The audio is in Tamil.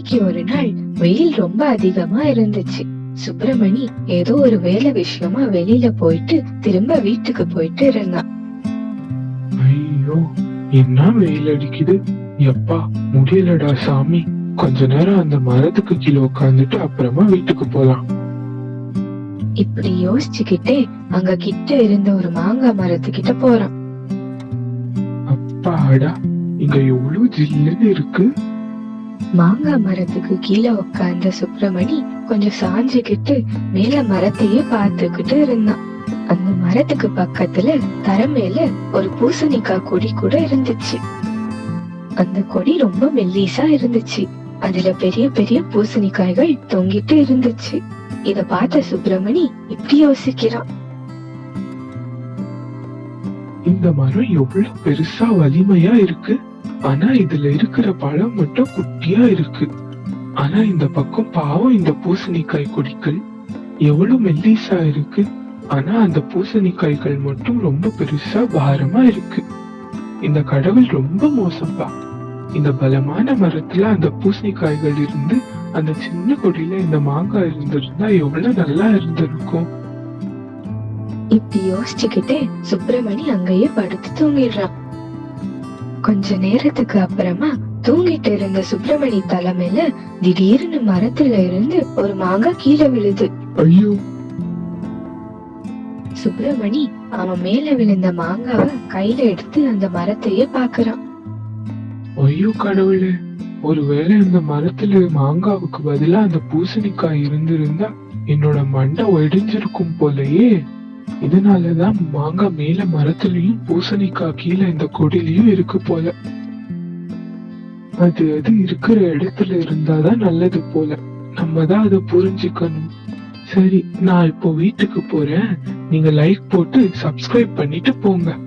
அன்னைக்கு ஒரு நாள் வெயில் ரொம்ப அதிகமா இருந்துச்சு. சுப்பிரமணி ஏதோ ஒரு வேலை விஷயமா வெளியில போயிட்டு திரும்ப வீட்டுக்கு போயிட்டு இருந்தான். ஐயோ, என்ன வெயில் அடிக்குது. எப்பா, முடியலடா சாமி. கொஞ்ச நேரம் அந்த மரத்துக்கு கீழே உட்காந்துட்டு அப்புறமா வீட்டுக்கு போலாம். இப்படி யோசிச்சுக்கிட்டே அங்க கிட்ட இருந்த ஒரு மாங்காய் மரத்துக்கிட்ட போறான். அப்பாடா, இங்க எவ்வளவு ஜில்லுன்னு இருக்கு. மாங்காய் மரத்துக்கு கீழே உட்கார்ந்த சுப்பிரமணி கொஞ்சம் சாஞ்சுக்கிட்டு மேல மரத்தையே பார்த்துக்கிட்டு இருந்தான். அந்த மரத்துக்கு பக்கத்துல தர மேல ஒரு பூசணிக்காய் கொடி கூட இருந்துச்சு. அந்த கொடி ரொம்ப மெல்லிசா இருந்துச்சு. அதுல பெரிய பெரிய பூசணிக்காய்கள் தொங்கிட்டு இருந்துச்சு. இத பார்த்த சுப்பிரமணி இப்படி யோசிக்கிறான். இந்த மரம் எவ்வளவு பெருசா வலிமையா இருக்கு. ஆனா இதுல இருக்கிற பழம் மட்டும் குட்டியா இருக்கு. ஆனா இந்த பக்கம் பாவம் இந்த பூசணிக்காய் கொடிகள் எவ்வளவு மெல்லிசா இருக்கு. ஆனா அந்த பூசணிக்காய்கள் மட்டும் ரொம்ப பெருசா பாரமா இருக்கு. இந்த கடவுள் ரொம்ப மோசம்பா. இந்த பலமான மரத்துல அந்த பூசணிக்காய்கள் இருந்து அந்த சின்ன கொடியில இந்த மாங்காய் இருந்திருந்தா எவ்வளவு நல்லா இருந்திருக்கும். இப்படி யோசிச்சுக்கிட்டே சுப்பிரமணி அங்கேயே படுத்து தூங்கிடுறான். கொஞ்ச நேரத்துக்கு அப்புறமா தூங்கிட்டு இருந்த சுப்பிரமணி தலைமையில திடீர்னு மரத்துல இருந்து ஒரு மாங்காய் கீழே விழுது. ஐயோ! சுப்பிரமணி அவன் மேல விழுந்த மாங்காவை கையில எடுத்து அந்த மரத்தையே பாக்குறான். ஐயோ கடவுளே, ஒருவேளை இந்த மரத்துல மாங்காவுக்கு பதிலா அந்த பூசணிக்காய் இருந்திருந்தா என்னோட மண்டை ஒடிஞ்சிருக்கும் போலயே. இதனாலதான் மாங்காய் மேல மரத்துலயும் பூசணிக்காய் கீழே இந்த கொடிலையும் இருக்கு போல. அது இருக்கிற இடத்துல இருந்தாதான் நல்லது போல. நம்ம தான் அதை புரிஞ்சுக்கணும். சரி, நான் இப்போ வீட்டுக்கு போறேன். நீங்க லைக் போட்டு சப்ஸ்கிரைப் பண்ணிட்டு போங்க.